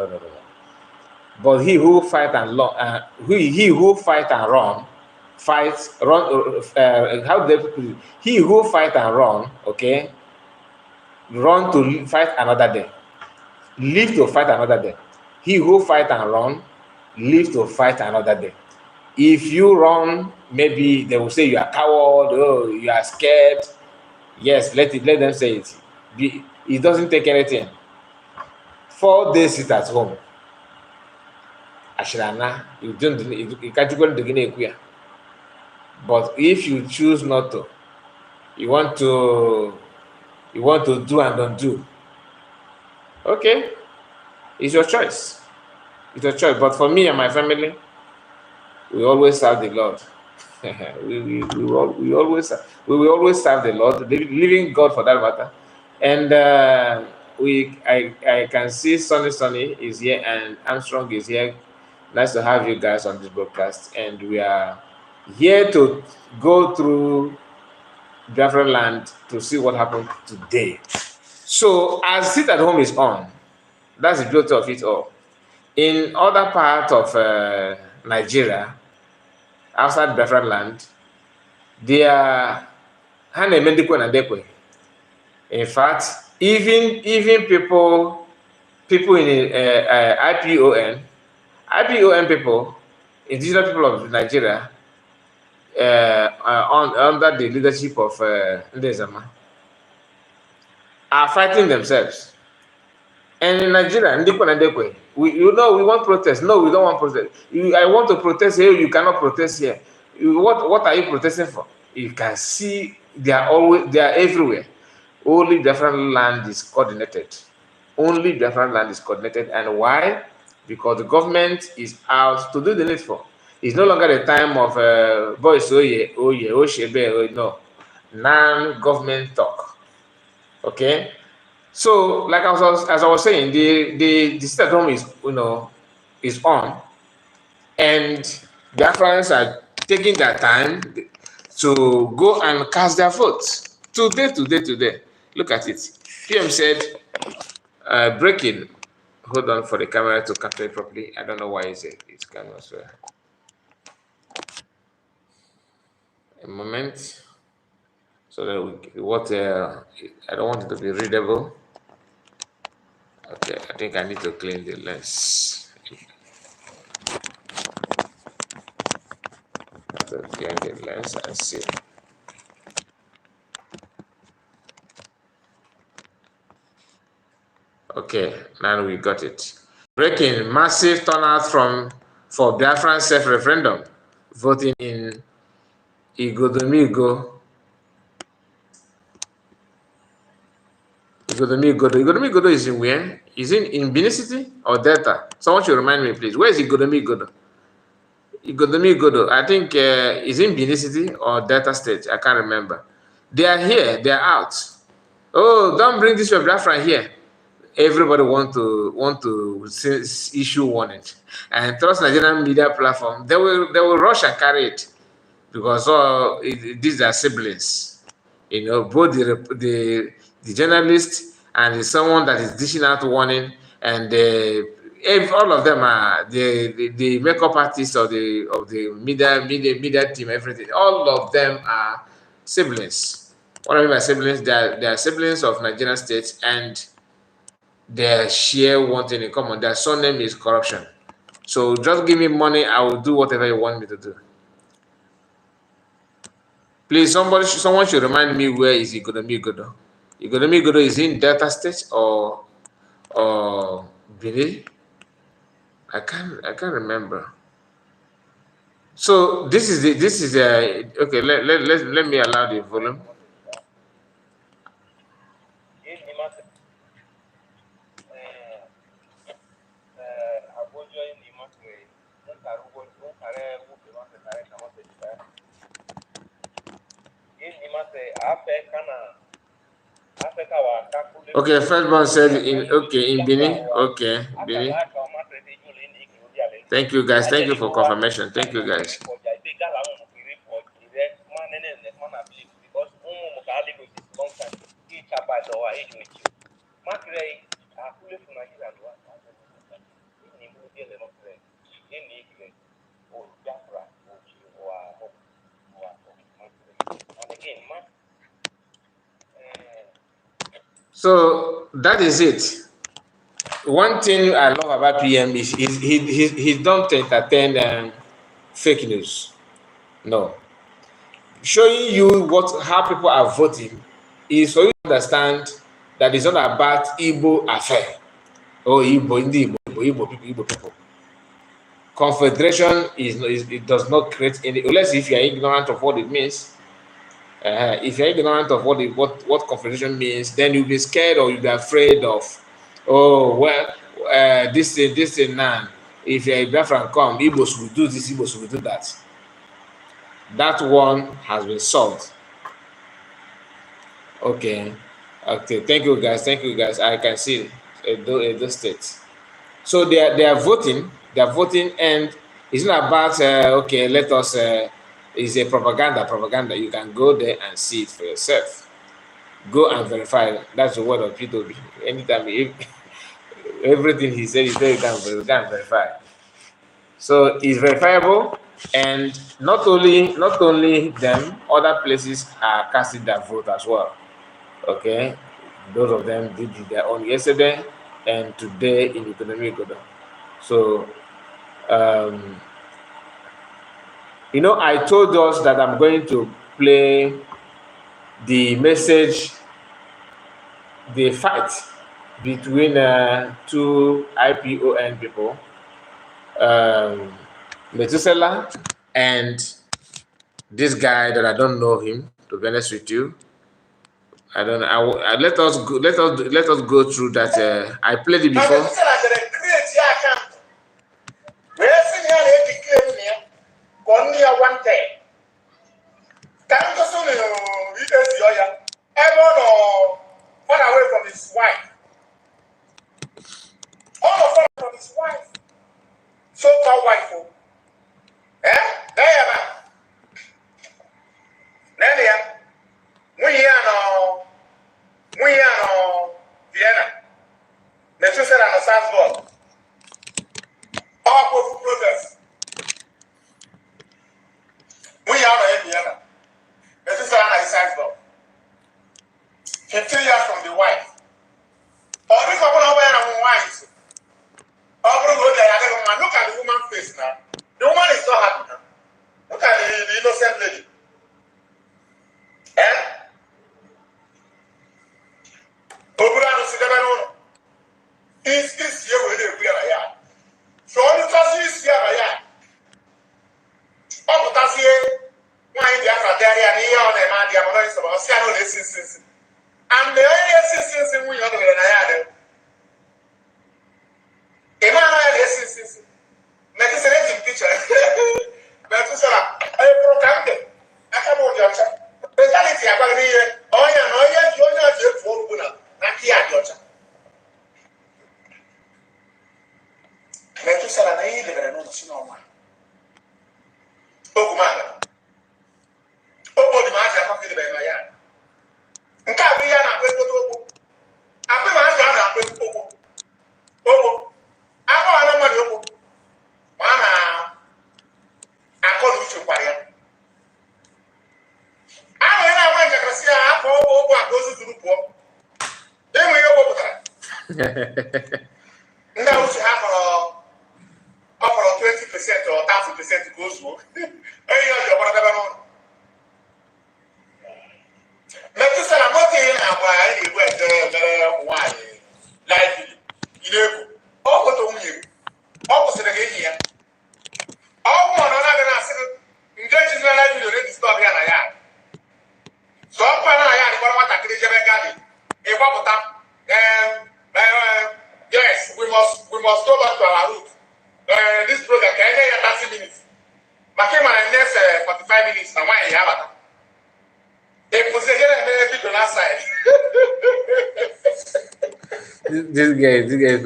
Speaker 1: But he who fight and run, fights run. How do they put it? He who fight and run, okay, run to fight another day, live to fight another day. He who fight and run, live to fight another day. If you run, maybe they will say you are coward. Oh, you are scared. Yes, let them say it. It doesn't take anything. 4 days sit at home. Ashirana, you can't go to the. But if you choose not to, you want to do and don't do. Okay, it's your choice. It's your choice. But for me and my family, we always serve the Lord. we will always serve the Lord, the living God for that matter. And I can see Sonny is here and Armstrong is here. Nice to have you guys on this broadcast, and we are here to go through Biafra land to see what happened today. So as Sit at Home is on, that's the beauty of it all. In other parts of Nigeria, outside Biafra land, they are in fact, even people in IPON people, indigenous people of Nigeria, under the leadership of Ndezama, are fighting themselves. And in Nigeria, we want protest. No, we don't want protest. I want to protest here. You cannot protest here. What are you protesting for? You can see they are everywhere. Only different land is coordinated. Only different land is coordinated. And why? Because the government is out to do the needful. It's no longer the time of boys, no. Now government talk. Okay. So, like as I was saying, the state at home is is on, and Biafrans are taking their time to go and cast their votes. Today. Look at it. PM said, breaking. Hold on for the camera to capture it properly. I don't know why it's kind of a moment. So that I don't want it to be readable. Okay, I think I need to clean the lens. To clean the lens and see. Okay, now we got it. Breaking, massive turnout for Biafran self-referendum, voting in Igodomigo. Igodomigo is in where? Is it in Benin City or Delta? Someone should remind me, please. Where is Igodomigo? Igodomigo, I think is in Benin City or Delta State. I can't remember. They are here. They are out. Oh, don't bring this your Biafran here. Everybody want to issue warning, and trust Nigerian media platform. They will rush and carry it because these are siblings. Both the journalist and someone that is dishing out warning, and all of them are the makeup artists of the media team. Everything, all of them are siblings. What I mean by siblings, they are siblings of Nigerian states, and they share one thing in common. Their surname is corruption. So just give me money, I will do whatever you want me to do. Please, someone should remind me, where is Igodomigodo? Igodomigodo is in Delta State or Benin? I can't remember. So this is okay. Let me allow the volume. Okay, firstborn said in Benin. Okay, Benin. Thank you guys. Thank you for confirmation. Thank you guys. So that is it. One thing I love about PM is he don't entertain fake news. No, showing you how people are voting is for you to understand that it's not about Igbo affair. Oh, Igbo people. Confederation it does not create any, unless if you are ignorant of what it means. If you're ignorant of what confederation means, then you'll be scared or you'll be afraid of, oh well, this thing now. If you're a Biafran come, Igbos will do this, Igbos will do that. That one has been solved. Okay. Thank you guys. I can see Edo State. So they are voting. They are voting, and it's not about okay. Let us. It's a propaganda. You can go there and see it for yourself. Go and verify. That's the word of P2B. Anytime, everything he said, you can verify. So it's verifiable, and not only them, other places are casting their vote as well. Okay, those of them did their own yesterday and today in economic order. So, I told us that I'm going to play the message, the fight between two IPON people, Methuselah and this guy that I don't know him, to be honest with you. I don't. Let us go. Let us go through that. I played it before.
Speaker 5: Far away from his wife. All of us from his wife. So-called wife. There. Vienna. Necessary and Salzburg. All powerful brothers. We are in Vienna. Necessary and Salzburg. 15 years from the wife. All the couple of wives. Look at the woman's face now. The woman is not happy now. Look at the innocent lady. Is here where we are. So all the time is here. All the time here. Why Biafra there and here on the man, the other is about Siano since. And the only since we are doing a Emmanuel since. Make a selecting picture. Metusala, I programmed it. I come on your chat. The reality about me, oh yeah, you're not your phone, not here, your chat. Metusala, I never know the one. Oh, man. Oh, the man, I'm not going to my yard. And can't be an apple. I'm going to have a oh, I'm not going to Mana, I call you to Paria. I went to Cassia, I call over those who do poor. Then we go over that. Now we have 20% or 30% to go through. Hey, you're whatever. Let us say, I'm not saying why you went why. Like, you know, all what you opposite again here. All one another engaging the life you ready to stop here. So I'm going to what I can get. Yes, we must go back to our route. This program can get 30 minutes. But came my next 45 minutes. And why you have it? If we say get a minute to last side.
Speaker 1: This guy is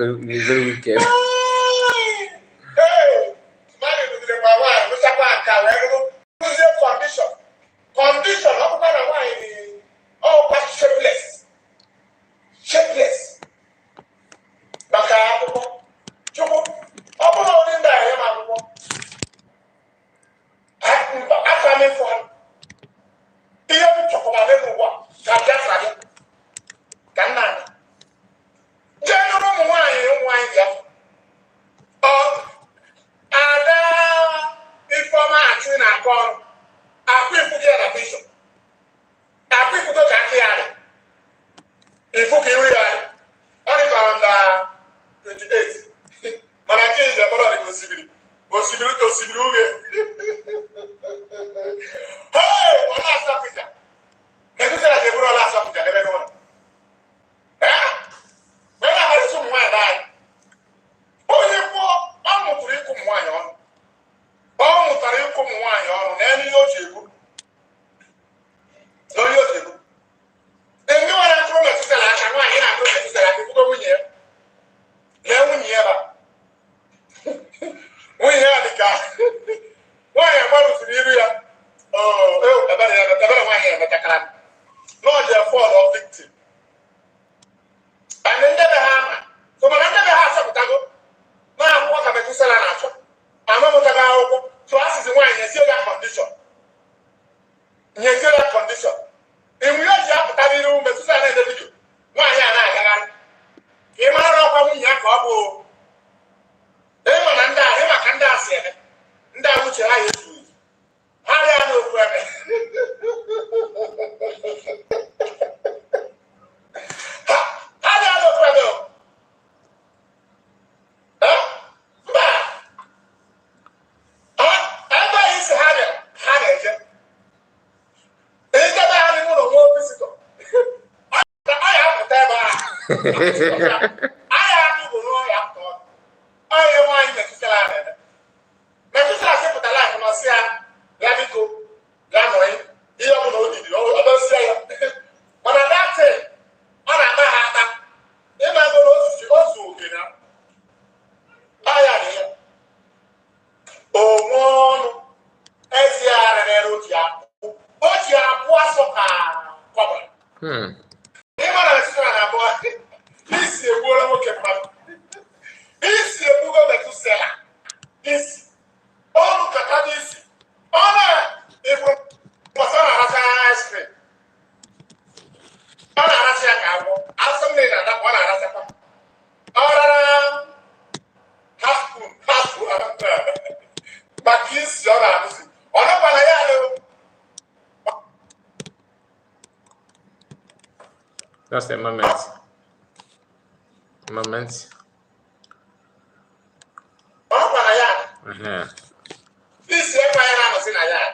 Speaker 1: very wicked.
Speaker 5: Condition, oh, but shapeless. Baka, Chubu, open out in there, I'm coming for him. The other chocolate, what? Cannot. General wine, oh, Ada, informer acting and call. I put together a vision. I put together a clear. If you can read, only on 28. But I can't the bottle of possibility. Possibility. Hey, last Africa. Never said I never last Africa, never know. When I had some wine, oh, you poor, I'm not to come wine on. Oh, you come wine on, and you know. And you are not going to tell us, I'm not going to tell us, go here. Then we hear that. We hear the guy. Why am I to the area? Oh, about the one here, but I can't. Lord, they fall of victim. And then the hammer. So, when I never have some tago, now what am I to sell an answer? I'm not going to go. So, as is the wine, you see that condition. You see that condition. And we also have to tell you, but to say the video. Why are you not? You might not come in your couple. They were under him, I can't say it. And that which I use. How do I know?
Speaker 1: Just a moment. Moment.
Speaker 5: This year, I was in a yard.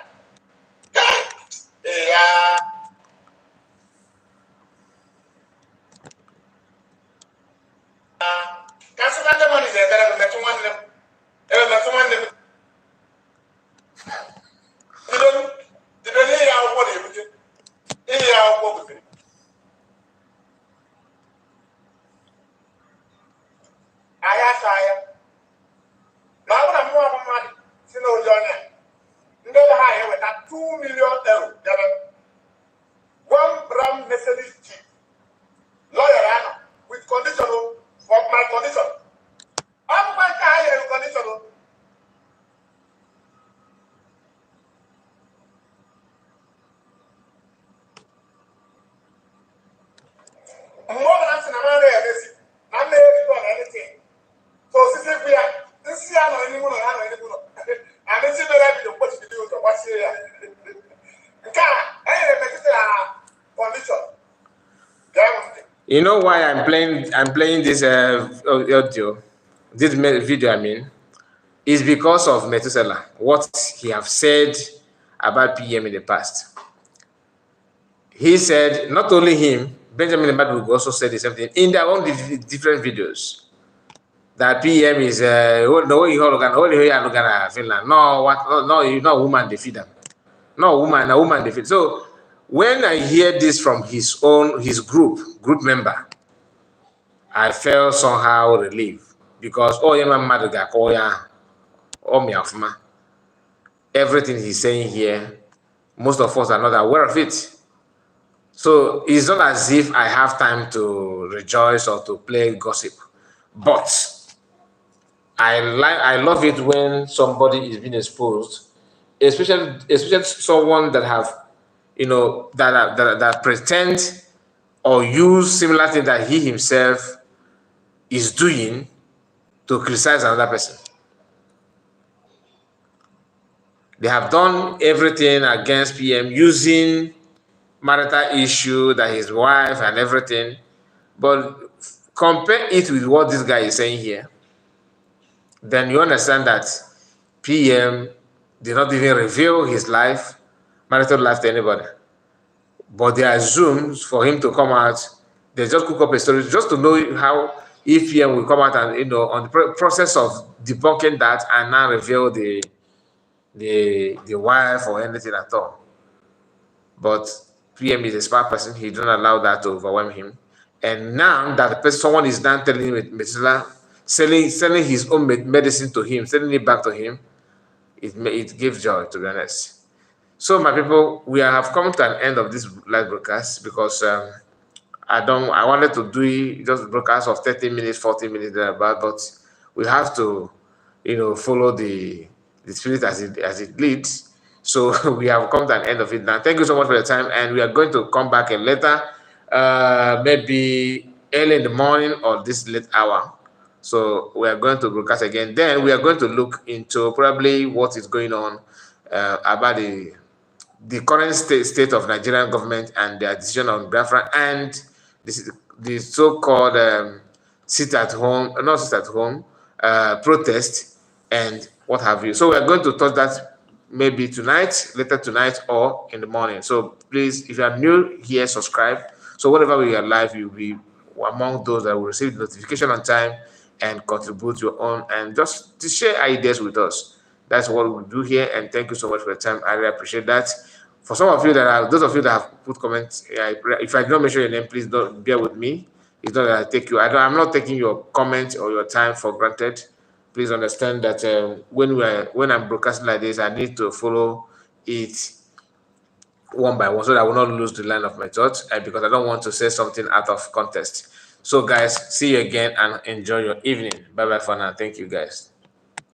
Speaker 1: You know why I'm playing this audio, this video, I mean, is because of Methuselah, what he have said about PM in the past. He said, not only him, Benjamin Mbadiwe also said the same thing in their own different videos, that PM is no way you Finland. No, what? No, you know, woman defeat them. No, a woman defeat. So when I hear this from his group member, I felt somehow relieved, because everything he's saying here, most of us are not aware of it. So it's not as if I have time to rejoice or to play gossip, but I love it when somebody is being exposed, especially someone that have, you know, that pretend or use similar thing that he himself is doing to criticize another person. They have done everything against PM using marital issue, that his wife and everything, but compare it with what this guy is saying here, then you understand that PM did not even reveal his marital life to anybody. But they assume for him to come out, they just cook up a story just to know how, if PM will come out and, you know, on the process of debunking that and now reveal the wife or anything at all. But PM is a smart person, he don't allow that to overwhelm him. And now that someone is now telling him, Methuselah, selling his own medicine to him, selling it back to him, it gives joy, to be honest. So, my people, we have come to an end of this live broadcast, because I wanted to do just broadcast of 30 minutes, 40 minutes thereabout, but we have to, you know, follow the spirit as it leads. So we have come to an end of it now. Thank you so much for your time, and we are going to come back later, maybe early in the morning or this late hour. So we are going to broadcast again. Then we are going to look into probably what is going on about the current state of Nigerian government and their decision on Biafra, and the so-called sit-at-home protest and what have you. So we are going to touch that maybe tonight, later tonight, or in the morning. So please, if you are new here, subscribe. So whenever we are live, you'll be among those that will receive notification on time and contribute your own and just to share ideas with us. That's what we do here. And thank you so much for your time. I really appreciate that. For some of you those of you that have put comments, if I don't mention your name, please don't bear with me. It's not that I take you. I'm not taking your comments or your time for granted. Please understand that when I'm broadcasting like this, I need to follow it one by one so that I will not lose the line of my thoughts because I don't want to say something out of context. So, guys, see you again and enjoy your evening. Bye bye for now. Thank you, guys.